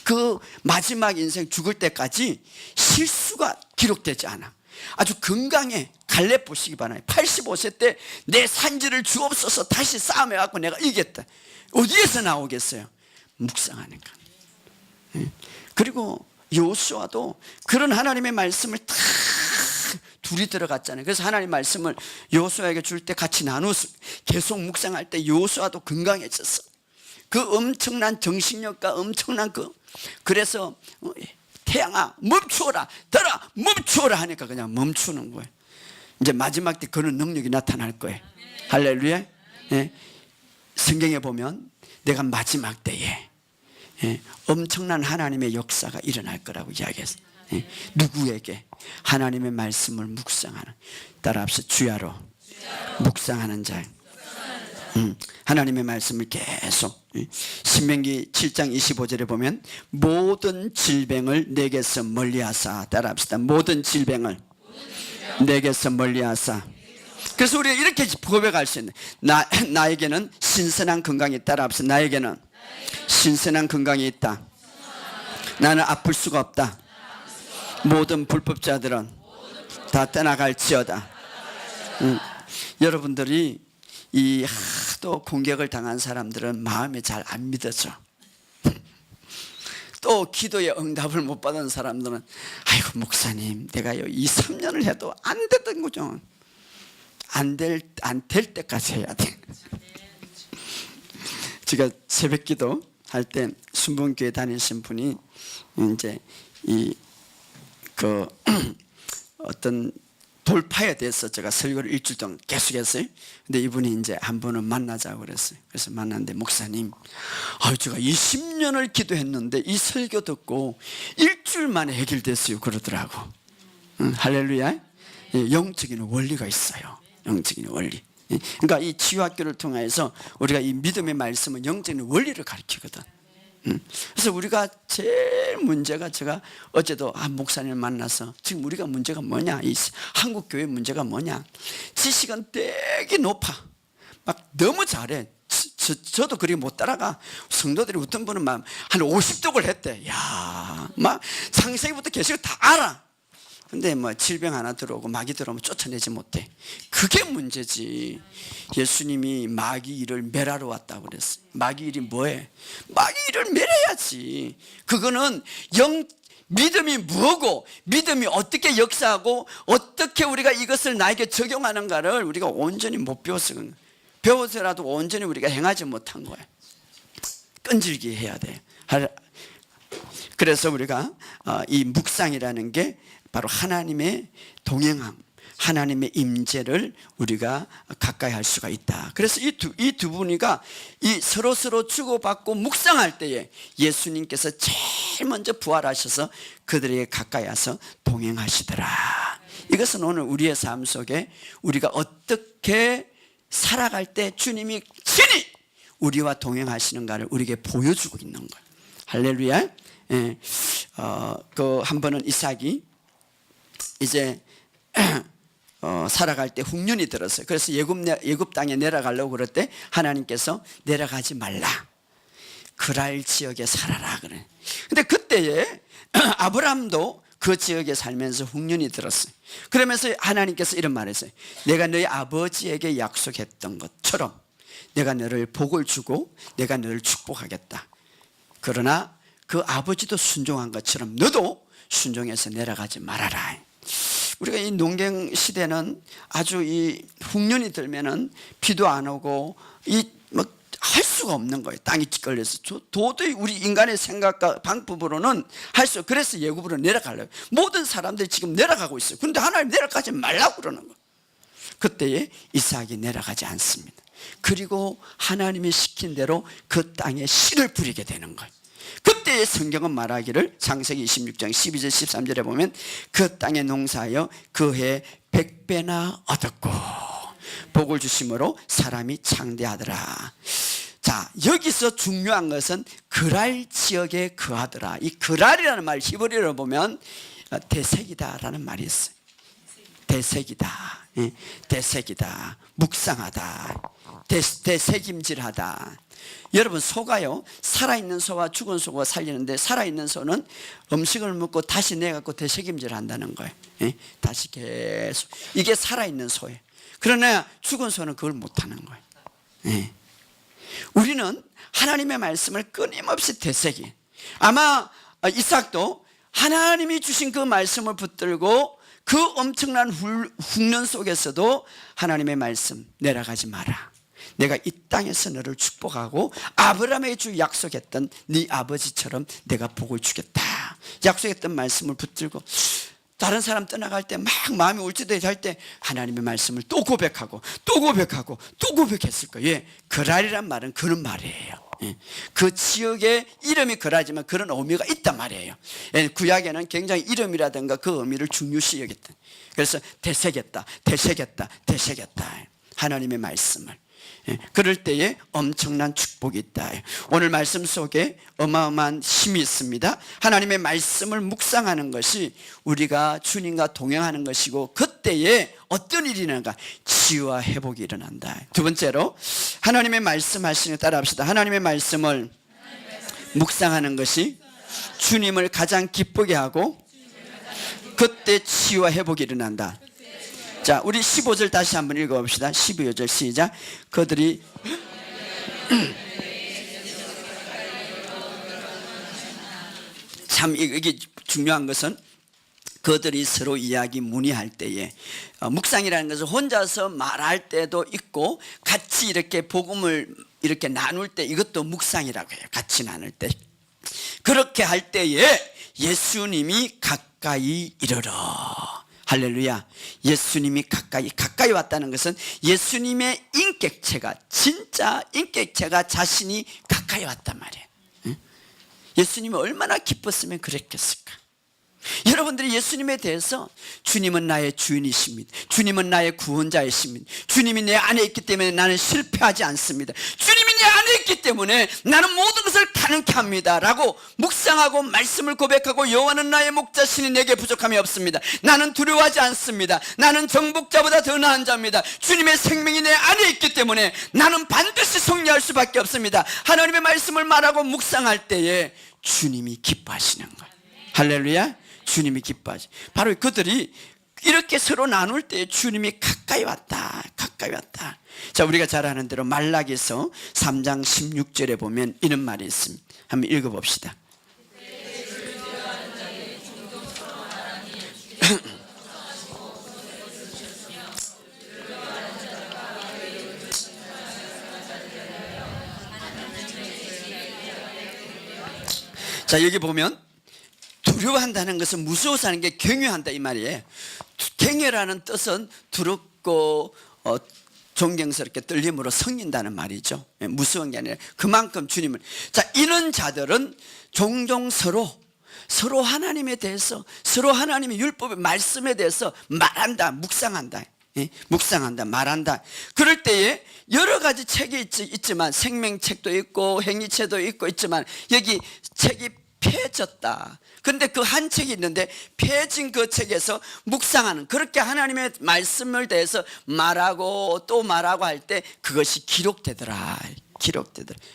[SPEAKER 1] 그 마지막 인생 죽을 때까지 실수가 기록되지 않아. 아주 건강해. 갈렙 보시기 바라요. 85세 때 내 산지를 주옵소서 다시 싸움해갖고 내가 이겼다. 어디에서 나오겠어요? 묵상하는 거. 그리고 여호수아도 그런 하나님의 말씀을 탁 둘이 들어갔잖아요. 그래서 하나님 말씀을 여호수아에게 줄 때 같이 나누어서 계속 묵상할 때 여호수아도 건강해졌어. 그 엄청난 정신력과 엄청난 그래서 태양아 멈추어라, 달아 멈추어라 하니까 그냥 멈추는 거예요. 이제 마지막 때 그런 능력이 나타날 거예요. 할렐루야. 성경에 보면 내가 마지막 때에 엄청난 하나님의 역사가 일어날 거라고 이야기했어요. 누구에게? 하나님의 말씀을 묵상하는, 따라합시다. 주야로 묵상하는 자. 하나님의 말씀을 계속, 신명기 7장 25절에 보면 모든 질병을 내게서 멀리하사, 따라합시다. 모든 질병을 내게서 멀리하사. 그래서 우리가 이렇게 고백할 수 있는, 나에게는 신선한 건강이, 따라합시다. 나에게는 신선한 건강이 있다. 나는 아플 수가 없다. 모든 불법자들은 다 떠나갈지어다. 여러분들이 이 하도 공격을 당한 사람들은 마음에 잘 안 믿어져. 또 기도에 응답을 못 받은 사람들은 아이고 목사님 내가요 2, 3년을 해도 안 되던 거죠. 안 될 때까지 해야 돼. 제가 새벽 기도 할 때 순복음교회 다니신 분이 이제 어떤 돌파에 대해서 제가 설교를 일주일 동안 계속했어요. 근데 이분이 이제 한 번은 만나자고 그랬어요. 그래서 만났는데 목사님, 제가 20년을 기도했는데 이 설교 듣고 일주일 만에 해결됐어요 그러더라고. 할렐루야. 영적인 원리가 있어요. 영적인 원리. 그러니까 이 치유학교를 통해서 우리가 이 믿음의 말씀은 영적인 원리를 가르치거든. 그래서 우리가 제일 문제가, 제가 어제도 한 목사님을 만나서 지금 우리가 문제가 뭐냐, 이 한국 교회 문제가 뭐냐, 지식은 되게 높아, 막 너무 잘해. 저도 그렇게 못 따라가. 성도들이 어떤 분은 막 한 50독을 했대. 야, 막 창세기부터 계시록 다 알아. 근데 뭐 질병 하나 들어오고 마귀 들어오면 쫓아내지 못해. 그게 문제지. 예수님이 마귀 일을 멸하러 왔다고 그랬어요. 마귀 일이 뭐해? 마귀 일을 멸해야지. 그거는 믿음이 뭐고, 믿음이 어떻게 역사하고 어떻게 우리가 이것을 나에게 적용하는가를 우리가 온전히 못 배워서, 배워서라도 온전히 우리가 행하지 못한 거예요. 끈질기게 해야 돼. 그래서 우리가 이 묵상이라는 게 바로 하나님의 동행함, 하나님의 임재를 우리가 가까이 할 수가 있다. 그래서 이 두 분이가 이 서로 주고받고 묵상할 때에 예수님께서 제일 먼저 부활하셔서 그들에게 가까이 와서 동행하시더라. 이것은 오늘 우리의 삶 속에 우리가 어떻게 살아갈 때 주님이 친히 우리와 동행하시는가를 우리에게 보여주고 있는 거예요. 할렐루야. 예. 그 한 번은 이삭이 이제 살아갈 때 흉년이 들었어요. 그래서 예굽 땅에 내려가려고 그럴 때 하나님께서 내려가지 말라. 그랄 지역에 살아라 그래. 근데 그때에 아브라함도 그 지역에 살면서 흉년이 들었어요. 그러면서 하나님께서 이런 말했어요. 내가 너희 아버지에게 약속했던 것처럼 내가 너를 복을 주고 내가 너를 축복하겠다. 그러나 그 아버지도 순종한 것처럼 너도 순종해서 내려가지 말아라. 우리가 이 농경 시대는 아주 이 흉년이 들면은 비도 안 오고 이 막 할 수가 없는 거예요. 땅이 찌꺼려서 도저히 우리 인간의 생각과 방법으로는 할 수. 그래서 예굽으로 내려가려고 모든 사람들이 지금 내려가고 있어요. 그런데 하나님 내려가지 말라고 그러는 거예요. 그때에 이삭이 내려가지 않습니다. 그리고 하나님이 시킨 대로 그 땅에 씨를 뿌리게 되는 거예요. 그때 성경은 말하기를 창세기 26장 12절 13절에 보면 그 땅에 농사하여 그 해 100배나 얻었고 복을 주심으로 사람이 창대하더라. 자, 여기서 중요한 것은 그랄 지역에 거하더라. 이 그랄이라는 말 히브리어로 보면 대색이다라는 말이 있어요. 대색이다. 대색이다. 묵상하다. 대책임질하다. 여러분, 소가요, 살아있는 소와 죽은 소가 살리는데 살아있는 소는 음식을 먹고 다시 내갖고 되새김질 한다는 거예요. 다시 계속. 이게 살아있는 소예요. 그러나 죽은 소는 그걸 못하는 거예요. 우리는 하나님의 말씀을 끊임없이 되새기. 아마 이삭도 하나님이 주신 그 말씀을 붙들고 그 엄청난 흉년 속에서도 하나님의 말씀 내려가지 마라. 내가 이 땅에서 너를 축복하고 아브라함에게 주 약속했던 네 아버지처럼 내가 복을 주겠다. 약속했던 말씀을 붙들고 다른 사람 떠나갈 때 막 마음이 울지도 할 때 하나님의 말씀을 또 고백하고 또 고백하고 또 고백했을 거예요. 그랄이란 말은 그런 말이에요. 그 지역의 이름이 그라지만 그런 의미가 있단 말이에요. 구약에는 굉장히 이름이라든가 그 의미를 중요시 여겼다. 그래서 되새겼다, 되새겼다, 되새겼다. 하나님의 말씀을. 그럴 때에 엄청난 축복이 있다. 오늘 말씀 속에 어마어마한 힘이 있습니다. 하나님의 말씀을 묵상하는 것이 우리가 주님과 동행하는 것이고 그때에 어떤 일이 일어나는가? 치유와 회복이 일어난다. 두 번째로 하나님의 말씀 하시는 거 따라합시다. 하나님의 말씀을 묵상하는 것이 주님을 가장 기쁘게 하고 그때 치유와 회복이 일어난다. 자, 우리 15절 다시 한번 읽어봅시다. 12절 시작. 그들이 참 이게 중요한 것은 그들이 서로 이야기 문의할 때에 묵상이라는 것은 혼자서 말할 때도 있고 같이 이렇게 복음을 이렇게 나눌 때 이것도 묵상이라고 해요. 같이 나눌 때. 그렇게 할 때에 예수님이 가까이 이르러. 할렐루야. 예수님이 가까이 왔다는 것은 예수님의 인격체가 진짜 인격체가 자신이 가까이 왔단 말이에요. 예수님이 얼마나 기뻤으면 그랬겠을까. 여러분들이 예수님에 대해서 주님은 나의 주인이십니다. 주님은 나의 구원자이십니다. 주님이 내 안에 있기 때문에 나는 실패하지 않습니다. 주님이 내 안에 있기 때문에 나는 모든 것을 가능케 합니다 라고 묵상하고 말씀을 고백하고 여호와는 나의 목자시니 내게 부족함이 없습니다. 나는 두려워하지 않습니다. 나는 정복자보다 더 나은 자입니다. 주님의 생명이 내 안에 있기 때문에 나는 반드시 승리할 수밖에 없습니다. 하나님의 말씀을 말하고 묵상할 때에 주님이 기뻐하시는 거예요. 할렐루야. 주님이 기뻐하지. 바로 그들이 이렇게 서로 나눌 때 주님이 가까이 왔다. 가까이 왔다. 자, 우리가 잘 아는 대로 말라기서 3장 16절에 보면 이런 말이 있습니다. 한번 읽어봅시다. 자, 여기 보면 두려워한다는 것은 무서워서 하는 게 경외한다 이 말이에요. 행여라는 뜻은 두렵고 존경스럽게 떨림으로 섬긴다는 말이죠. 무서운 게 아니라 그만큼 주님을. 자, 이런 자들은 종종 서로 하나님에 대해서, 서로 하나님의 율법의 말씀에 대해서 말한다, 묵상한다. 묵상한다, 말한다. 그럴 때에 여러 가지 책이 있지만, 생명책도 있고 행위책도 있지만, 여기 책이 폐졌다. 근데 그 한 책이 있는데 폐진 그 책에서 묵상하는, 그렇게 하나님의 말씀을 대해서 말하고 또 말하고 할 때 그것이 기록되더라.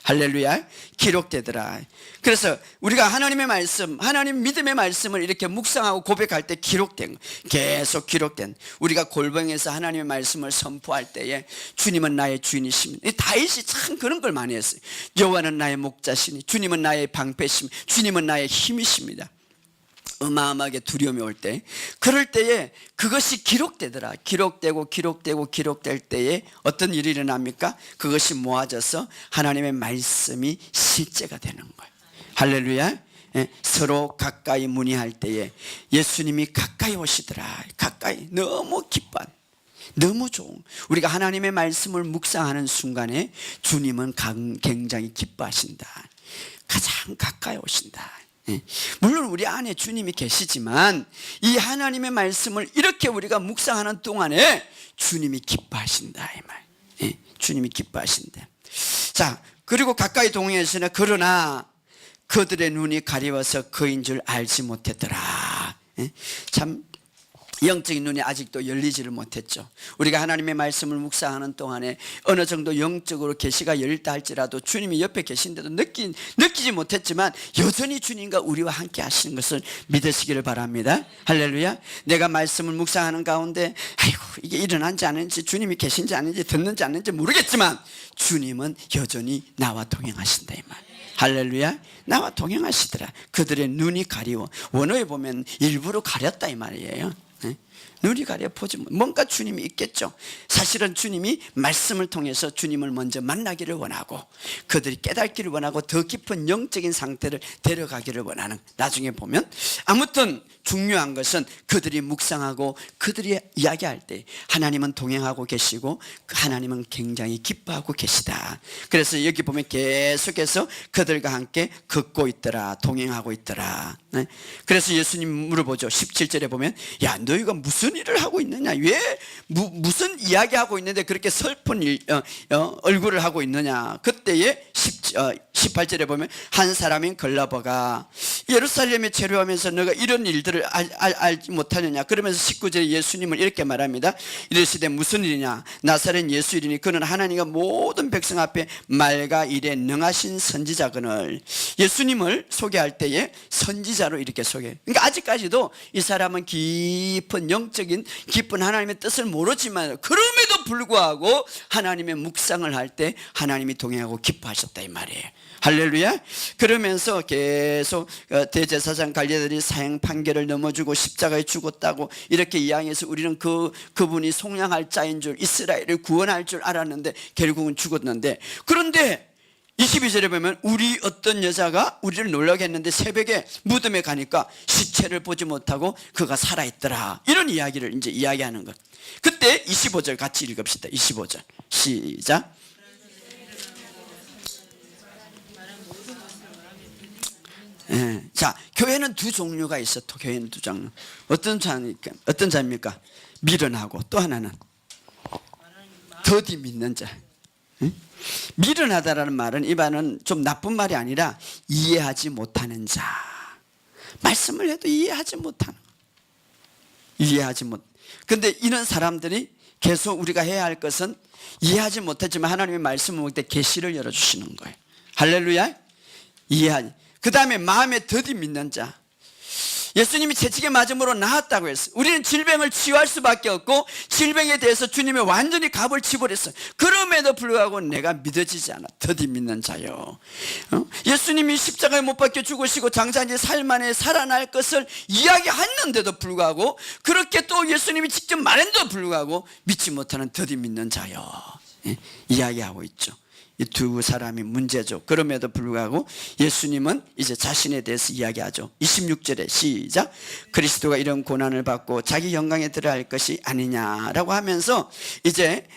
[SPEAKER 1] 할렐루야. 기록되더라. 그래서 우리가 하나님의 말씀, 하나님 믿음의 말씀을 이렇게 묵상하고 고백할 때 기록된, 계속 기록된, 우리가 골방에서 하나님의 말씀을 선포할 때에 주님은 나의 주인이십니다. 다윗이 참 그런 걸 많이 했어요. 여호와는 나의 목자시니 주님은 나의 방패시니 주님은 나의 힘이십니다. 어마어마하게 두려움이 올 때, 그럴 때에 그것이 기록되더라. 기록될 때에 어떤 일이 일어납니까? 그것이 모아져서 하나님의 말씀이 실제가 되는 거예요. 할렐루야. 서로 가까이 문의할 때에 예수님이 가까이 오시더라. 가까이, 너무 기뻐, 너무 좋은, 우리가 하나님의 말씀을 묵상하는 순간에 주님은 굉장히 기뻐하신다. 가장 가까이 오신다. 물론 우리 안에 주님이 계시지만 이 하나님의 말씀을 이렇게 우리가 묵상하는 동안에 주님이 기뻐하신다, 이 말. 주님이 기뻐하신다. 자, 그리고 가까이 동행했으나 그러나 그들의 눈이 가리워서 그인 줄 알지 못했더라. 참 영적인 눈이 아직도 열리지를 못했죠. 우리가 하나님의 말씀을 묵상하는 동안에 어느 정도 영적으로 계시가 열렸다 할지라도 주님이 옆에 계신데도 느끼지 못했지만 여전히 주님과 우리와 함께 하시는 것을 믿으시기를 바랍니다. 할렐루야. 내가 말씀을 묵상하는 가운데 아이고 이게 일어난지 아닌지, 주님이 계신지 아닌지, 듣는지 않는지 모르겠지만 주님은 여전히 나와 동행하신다, 이 말. 할렐루야. 나와 동행하시더라. 그들의 눈이 가리워, 원어에 보면 일부러 가렸다, 이 말이에요. 눈이 가려 보지, 뭔가 주님이 있겠죠. 사실은 주님이 말씀을 통해서 주님을 먼저 만나기를 원하고, 그들이 깨닫기를 원하고, 더 깊은 영적인 상태를 데려가기를 원하는, 나중에 보면 아무튼 중요한 것은 그들이 묵상하고 그들이 이야기할 때 하나님은 동행하고 계시고 하나님은 굉장히 기뻐하고 계시다. 그래서 여기 보면 계속해서 그들과 함께 걷고 있더라, 동행하고 있더라. 그래서 예수님 물어보죠. 17절에 보면 야, 너희가 무슨 일을 하고 있느냐, 왜 무슨 이야기하고 있는데 그렇게 슬픈 얼굴을 하고 있느냐. 그때에 18절에 보면 한 사람인 글라버가 예루살렘에 체류하면서 너가 이런 일들을 알지 못하느냐. 그러면서 19절에 예수님을 이렇게 말합니다. 이르시되 무슨 일이냐, 나사렛 예수 이르니 그는 하나님과 모든 백성 앞에 말과 일에 능하신 선지자거늘. 예수님을 소개할 때에 선지자로 이렇게 소개해요. 그러니까 아직까지도 이 사람은 깊은 영적인 깊은 하나님의 뜻을 모르지만 그럼에도 불구하고 하나님의 묵상을 할 때 하나님이 동행하고 기뻐하셨다, 이 말이에요. 할렐루야. 그러면서 계속 대제사장 관리들이 사형 판결을 넘어주고 십자가에 죽었다고 이렇게 이야기해서 우리는 그분이 속량할 자인 줄, 이스라엘을 구원할 줄 알았는데 결국은 죽었는데, 그런데 22절에 보면 우리 어떤 여자가 우리를 놀라게 했는데 새벽에 무덤에 가니까 시체를 보지 못하고 그가 살아있더라. 이런 이야기를 이제 이야기하는 것. 그때 25절 같이 읽읍시다. 25절 시작. 자, 교회는 두 종류가 있어. 교회는 두 종류. 어떤 자입니까? 미련하고 또 하나는 더디 믿는 자. 미련하다라는 말은 이 말은 좀 나쁜 말이 아니라 이해하지 못하는 자. 말씀을 해도 이해하지 못하는. 근데 이런 사람들이 계속 우리가 해야 할 것은 이해하지 못했지만 하나님의 말씀을 볼 때 계시를 열어주시는 거예요. 할렐루야. 그 다음에 마음에 더디 믿는 자. 예수님이 채찍에 맞음으로 나았다고 했어요. 우리는 질병을 치유할 수밖에 없고 질병에 대해서 주님이 완전히 값을 치버렸어요. 그럼에도 불구하고 내가 믿어지지 않아. 더디 믿는 자요. 예수님이 십자가에 못 박혀 죽으시고 장차 이제 살 만에 살아날 것을 이야기했는데도 불구하고, 그렇게 또 예수님이 직접 말했는데도 불구하고 믿지 못하는 더디 믿는 자요. 이야기하고 있죠. 이 두 사람이 문제죠. 그럼에도 불구하고 예수님은 이제 자신에 대해서 이야기하죠. 26절에 시작. 그리스도가 이런 고난을 받고 자기 영광에 들어갈 것이 아니냐라고 하면서 이제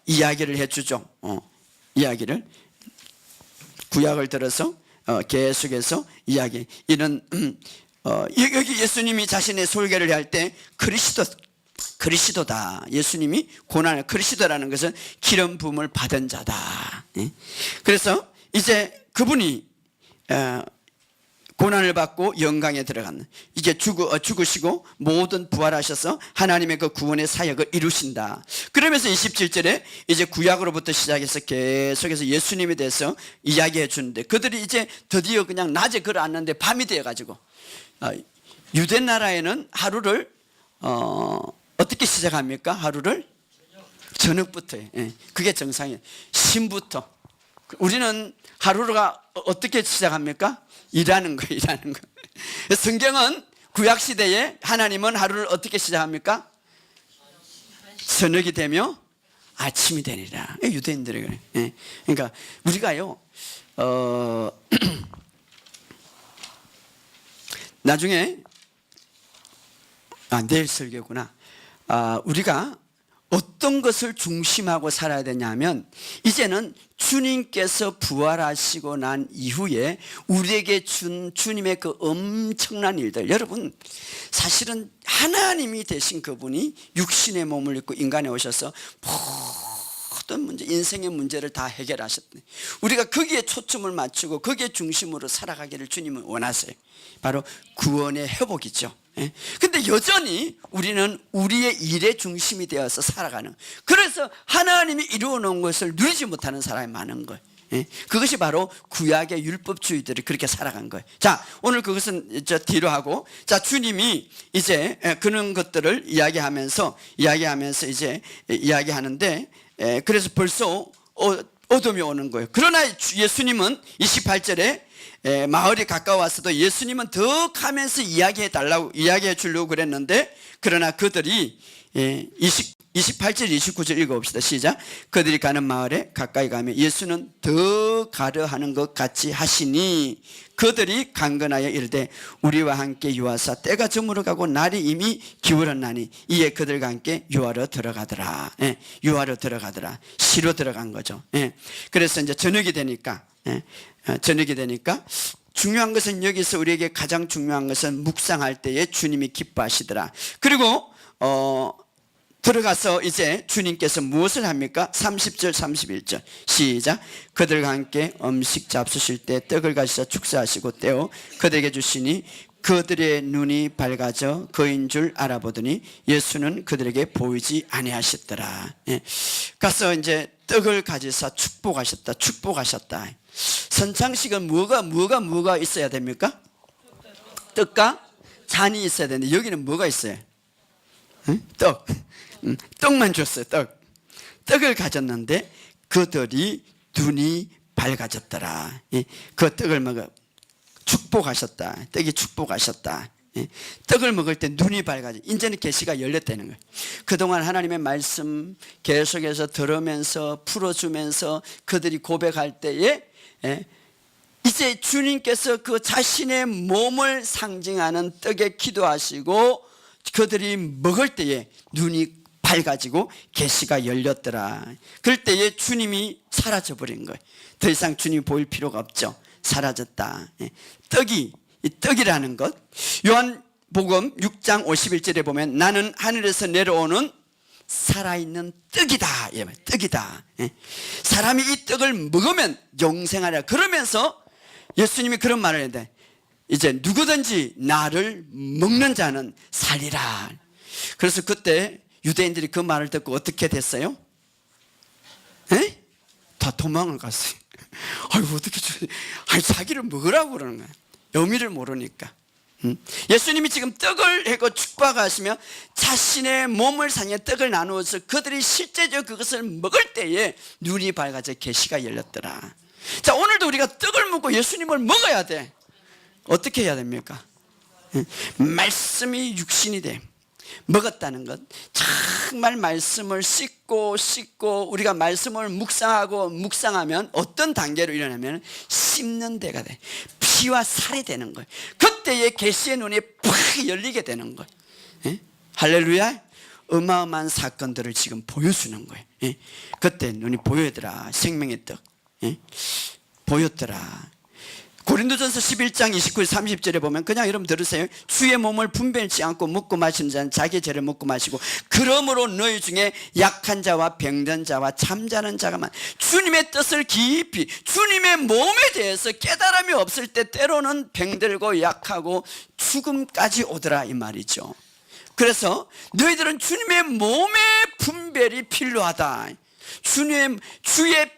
[SPEAKER 1] 이야기를 해주죠. 이야기를 구약을 들어서 계속해서 이야기. 이런 여기 예수님이 자신의 설교를 할 때 그리스도다. 예수님이 고난을 그리스도라는 것은 기름 부음을 받은 자다. 그래서 이제 그분이 고난을 받고 영광에 들어가는 이제 죽으시고 모든 부활하셔서 하나님의 그 구원의 사역을 이루신다. 그러면서 27절에 이제 구약으로부터 시작해서 계속해서 예수님에 대해서 이야기해 주는데 그들이 이제 드디어 그냥 낮에 걸어앉는데 밤이 되어가지고 유대 나라에는 하루를 어떻게 시작합니까? 하루를 저녁부터 그게 정상이에요. 신부터. 우리는 하루가 어떻게 시작합니까? 일하는 거. 성경은 구약시대에 하나님은 하루를 어떻게 시작합니까? 저녁이 되며 아침이 되니라. 유대인들이 그래. 그러니까 우리가요 나중에 내일 설교구나. 우리가 어떤 것을 중심하고 살아야 되냐면 이제는 주님께서 부활하시고 난 이후에 우리에게 준 주님의 그 엄청난 일들, 여러분 사실은 하나님이 되신 그분이 육신의 몸을 입고 인간에 오셔서 모든 문제, 인생의 문제를 다 해결하셨네. 우리가 거기에 초점을 맞추고 거기에 중심으로 살아가기를 주님은 원하세요. 바로 구원의 회복이죠. 근데 여전히 우리는 우리의 일의 중심이 되어서 살아가는, 그래서 하나님이 이루어 놓은 것을 누리지 못하는 사람이 많은 거예요. 그것이 바로 구약의 율법주의들이 그렇게 살아간 거예요. 자, 오늘 그것은 저 뒤로 하고, 자, 주님이 이제 그런 것들을 이야기하면서 이제 이야기하는데, 그래서 벌써 어둠이 오는 거예요. 그러나 예수님은 28절에 마을이 가까웠어도 예수님은 더 가면서 이야기해 주려고 그랬는데, 그러나 그들이 28절 29절 읽어봅시다. 시작. 그들이 가는 마을에 가까이 가면 예수는 더 가려 하는 것 같이 하시니 그들이 간근하여 이르되 우리와 함께 유하사 때가 저물어가고 날이 이미 기울었나니 이에 그들과 함께 유하러 들어가더라. 유하러 들어가더라. 시로 들어간 거죠. 그래서 이제 저녁이 되니까 중요한 것은, 여기서 우리에게 가장 중요한 것은 묵상할 때에 주님이 기뻐하시더라. 그리고 들어가서 이제 주님께서 무엇을 합니까? 30절 31절 시작. 그들과 함께 음식 잡수실 때 떡을 가지사 축사하시고 떼어 그들에게 주시니 그들의 눈이 밝아져 그인 줄 알아보더니 예수는 그들에게 보이지 아니하셨더라. 가서 이제 떡을 가지사 축복하셨다. 선창식은 뭐가 있어야 됩니까? 떡과 잔이 있어야 되는데 여기는 뭐가 있어요? 떡만 줬어요. 떡을 가졌는데 그들이 눈이 밝아졌더라. 그 떡을 먹어 축복하셨다. 떡이 축복하셨다. 떡을 먹을 때 눈이 밝아져. 이제는 계시가 열렸다는 거예요. 그동안 하나님의 말씀 계속해서 들으면서 풀어주면서 그들이 고백할 때에 이제 주님께서 그 자신의 몸을 상징하는 떡에 기도하시고 그들이 먹을 때에 눈이 밝아지고 계시가 열렸더라. 그럴 때에 주님이 사라져 버린 거예요. 더 이상 주님이 보일 필요가 없죠. 사라졌다. 떡이라는 것, 요한복음 6장 51절에 보면 나는 하늘에서 내려오는 살아있는 떡이다. 떡이다. 사람이 이 떡을 먹으면 영생하리라. 그러면서 예수님이 그런 말을 했는데, 이제 누구든지 나를 먹는 자는 살리라. 그래서 그때 유대인들이 그 말을 듣고 어떻게 됐어요? 다 도망을 갔어요. 아이고 어떻게 자기를 먹으라고 그러는 거야. 의미를 모르니까. 예수님이 지금 떡을 해고 축복하시며 자신의 몸을 상해 떡을 나누어서 그들이 실제적으로 그것을 먹을 때에 눈이 밝아져 계시가 열렸더라. 자, 오늘도 우리가 떡을 먹고 예수님을 먹어야 돼. 어떻게 해야 됩니까? 말씀이 육신이 돼. 먹었다는 것, 정말 말씀을 씻고 우리가 말씀을 묵상하면 어떤 단계로 일어나면 씹는 데가 돼. 피와 살이 되는 거예요. 그때의 계시의 눈이 팍 열리게 되는 거예요. 예? 할렐루야. 어마어마한 사건들을 지금 보여주는 거예요. 예? 그때 눈이 보여더라. 생명의 떡. 예? 보였더라. 고린도전서 11장 29, 30절에 보면, 그냥 여러분 들으세요. 주의 몸을 분별치 않고 먹고 마시는 자는 자기 죄를 먹고 마시고, 그러므로 너희 중에 약한 자와 병든 자와 잠자는 자가 많아. 주님의 뜻을 깊이, 주님의 몸에 대해서 깨달음이 없을 때 때로는 병들고 약하고 죽음까지 오더라, 이 말이죠. 그래서 너희들은 주님의 몸의 분별이 필요하다. 주의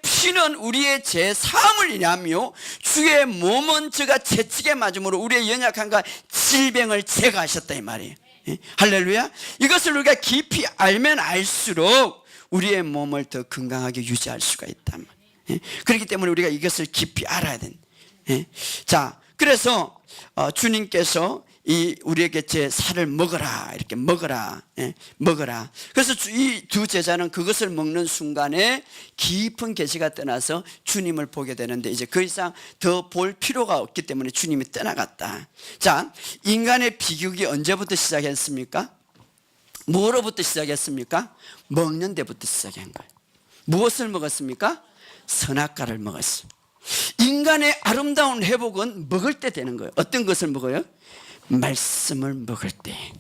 [SPEAKER 1] 피는 우리의 죄 사함을 인하며 주의 몸은 저가 채찍에 맞음으로 우리의 연약함과 질병을 제거하셨다, 이 말이에요. 예? 할렐루야. 이것을 우리가 깊이 알면 알수록 우리의 몸을 더 건강하게 유지할 수가 있단 말이에요. 예? 그렇기 때문에 우리가 이것을 깊이 알아야 된다. 예? 자, 그래서 주님께서 우리에게 제 살을 먹어라, 이렇게 먹어라, 예, 먹어라. 그래서 이 두 제자는 그것을 먹는 순간에 깊은 계시가 떠나서 주님을 보게 되는데, 이제 그 이상 더 볼 필요가 없기 때문에 주님이 떠나갔다. 자, 인간의 비극이 언제부터 시작했습니까? 뭐로부터 시작했습니까? 먹는 데부터 시작한 거예요. 무엇을 먹었습니까? 선악과를 먹었어요. 인간의 아름다운 회복은 먹을 때 되는 거예요. 어떤 것을 먹어요? 말씀을 먹을 때.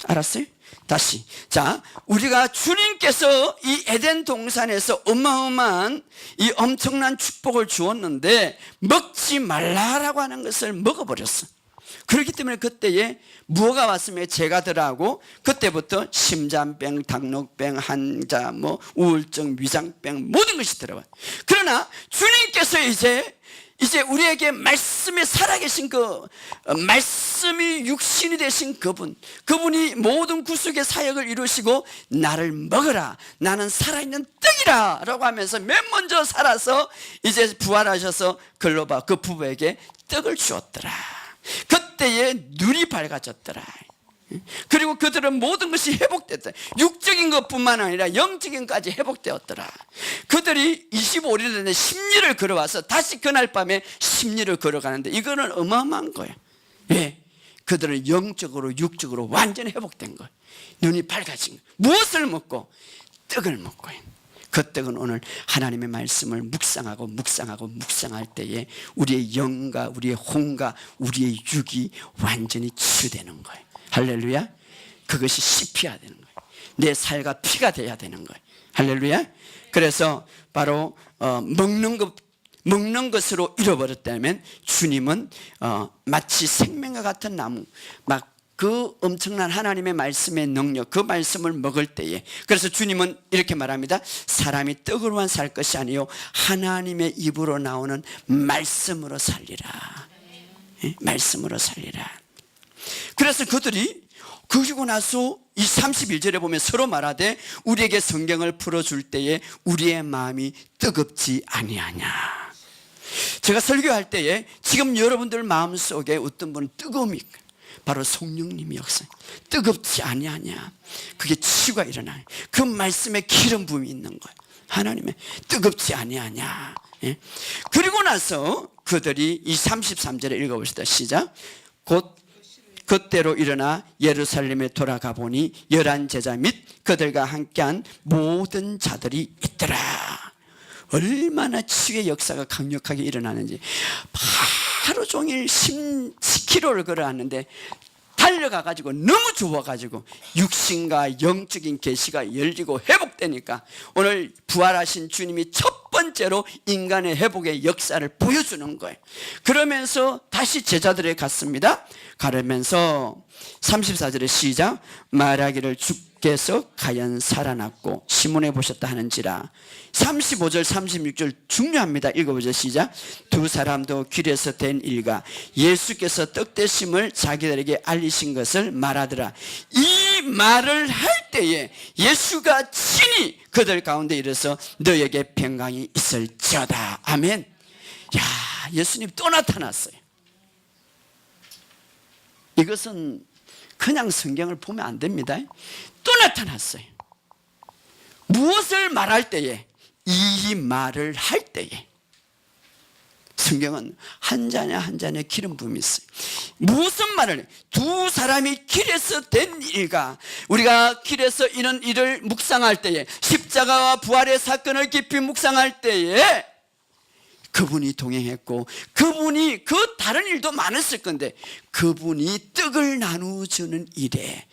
[SPEAKER 1] 알았어요? 다시. 자, 우리가 주님께서 이 에덴 동산에서 어마어마한 이 엄청난 축복을 주었는데 먹지 말라라고 하는 것을 먹어버렸어. 그렇기 때문에 그때에 무엇가 왔으면 죄가 들어가고, 그때부터 심장병, 당뇨병, 한자, 우울증, 위장병, 모든 것이 들어와요. 그러나 주님께서 이제 우리에게 말씀에 살아계신 말씀이 육신이 되신 그분이 모든 구속의 사역을 이루시고, 나를 먹으라, 나는 살아있는 떡이라 라고 하면서 맨 먼저 살아서 이제 부활하셔서 글로바 그 부부에게 떡을 주었더라. 그때에 눈이 밝아졌더라. 그리고 그들은 모든 것이 회복됐다. 육적인 것뿐만 아니라 영적인 것까지 회복되었더라. 그들이 25일이 됐는데 10리를 걸어와서 다시 그날 밤에 10리를 걸어가는데, 이거는 어마어마한 거예요. 왜? 그들은 영적으로 육적으로 완전히 회복된 거예요. 눈이 밝아진 거예요. 무엇을 먹고? 떡을 먹고요. 그 떡은 오늘 하나님의 말씀을 묵상할 때에 우리의 영과 우리의 혼과 우리의 육이 완전히 치유되는 거예요. 할렐루야. 그것이 씹혀야 되는 거예요. 내 살과 피가 돼야 되는 거예요. 할렐루야. 그래서 바로 먹는 것으로 잃어버렸다면, 주님은 마치 생명과 같은 나무, 그 엄청난 하나님의 말씀의 능력, 그 말씀을 먹을 때에, 그래서 주님은 이렇게 말합니다. 사람이 떡으로만 살 것이 아니요 하나님의 입으로 나오는 말씀으로 살리라. 말씀으로 살리라. 그래서 그들이 그리고 나서 이 31절에 보면 서로 말하되 우리에게 성경을 풀어줄 때에 우리의 마음이 뜨겁지 아니하냐. 제가 설교할 때에 지금 여러분들 마음속에 어떤 분은 뜨거움이, 바로 성령님이 역사, 뜨겁지 아니하냐. 그게 치유가 일어나요. 그 말씀에 기름 부음이 있는 거예요. 하나님의 뜨겁지 아니하냐. 예? 그리고 나서 그들이 이 33절에 읽어봅시다. 시작. 곧 그때로 일어나 예루살렘에 돌아가 보니 11 제자 및 그들과 함께한 모든 자들이 있더라. 얼마나 치유의 역사가 강력하게 일어나는지. 하루 종일 10km를 걸어왔는데 달려가가지고 너무 좋아가지고 육신과 영적인 계시가 열리고 회복되니까, 오늘 부활하신 주님이 첫 번째로 인간의 회복의 역사를 보여주는 거예요. 그러면서 다시 제자들에 갔습니다. 가르면서 34절에 시작. 말하기를 주께서 과연 살아났고 시몬에 보셨다 하는지라. 35절 36절 중요합니다. 읽어보죠. 시작. 두 사람도 길에서 된 일과 예수께서 떡되심을 자기들에게 알리신 것을 말하더라. 이 말을 할 때에 예수가 친히 그들 가운데 이르러서 너에게 평강이 있을지어다. 아멘. 야, 예수님 또 나타났어요. 이것은 그냥 성경을 보면 안 됩니다. 또 나타났어요. 무엇을 말할 때에? 이 말을 할 때에. 성경은 한 잔에 한 잔에 기름 부음이 있어요. 무슨 말을 해? 두 사람이 길에서 된 일과 우리가 길에서 이런 일을 묵상할 때에, 십자가와 부활의 사건을 깊이 묵상할 때에 그분이 동행했고, 그분이 그 다른 일도 많았을 건데 그분이 떡을 나누어주는 일에,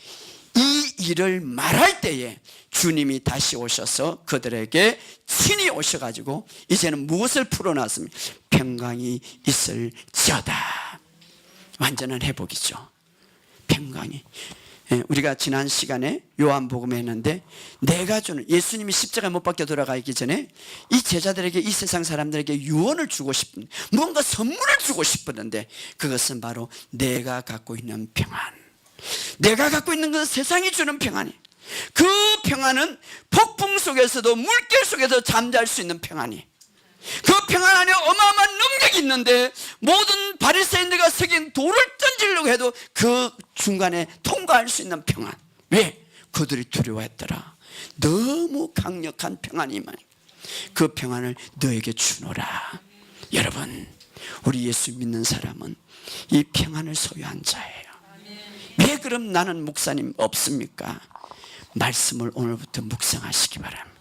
[SPEAKER 1] 이 일을 말할 때에 주님이 다시 오셔서 그들에게 친히 오셔가지고 이제는 무엇을 풀어놨습니까? 평강이 있을지어다. 완전한 회복이죠. 평강이. 우리가 지난 시간에 요한복음에 했는데, 내가 주는, 예수님이 십자가에 못 박혀 돌아가기 전에 이 제자들에게, 이 세상 사람들에게 유언을 주고 싶은, 뭔가 선물을 주고 싶었는데 그것은 바로 내가 갖고 있는 평안. 내가 갖고 있는 것은 세상이 주는 평안이, 그 평안은 폭풍 속에서도 물결 속에서 잠잘 수 있는 평안이, 그 평안 안에 어마어마한 능력이 있는데 모든 바리새인들과 석인 돌을 던지려고 해도 그 중간에 통과할 수 있는 평안. 왜? 그들이 두려워했더라. 너무 강력한 평안이만. 그 평안을 너에게 주노라. 여러분, 우리 예수 믿는 사람은 이 평안을 소유한 자예요. 왜 그럼 나는 목사님 없습니까? 말씀을 오늘부터 묵상하시기 바랍니다.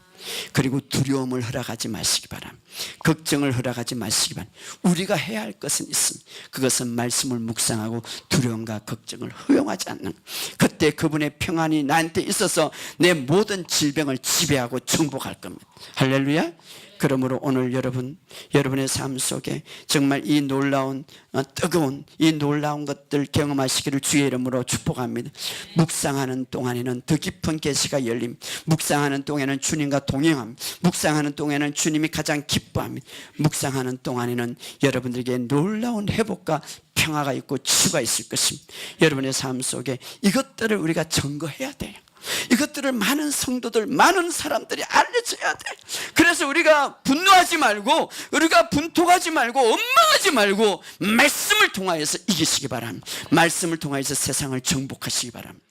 [SPEAKER 1] 그리고 두려움을 허락하지 마시기 바랍니다. 걱정을 허락하지 마시기 바랍니다. 우리가 해야 할 것은 있습니다. 그것은 말씀을 묵상하고 두려움과 걱정을 허용하지 않는 것. 그때 그분의 평안이 나한테 있어서 내 모든 질병을 지배하고 정복할 겁니다. 할렐루야. 그러므로 오늘 여러분의 삶 속에 정말 이 놀라운 뜨거운 이 놀라운 것들 경험하시기를 주의 이름으로 축복합니다. 묵상하는 동안에는 더 깊은 계시가 열림, 묵상하는 동안에는 주님과 동행합니다. 묵상하는 동안에는 주님이 가장 기뻐합니다. 묵상하는 동안에는 여러분들에게 놀라운 회복과 평화가 있고 치유가 있을 것입니다. 여러분의 삶 속에 이것들을 우리가 증거해야 돼요. 이것들을 많은 성도들, 많은 사람들이 알려줘야 돼. 그래서 우리가 분노하지 말고, 우리가 분통하지 말고, 원망하지 말고 말씀을 통하여서 이기시기 바랍니다. 말씀을 통하여서 세상을 정복하시기 바랍니다.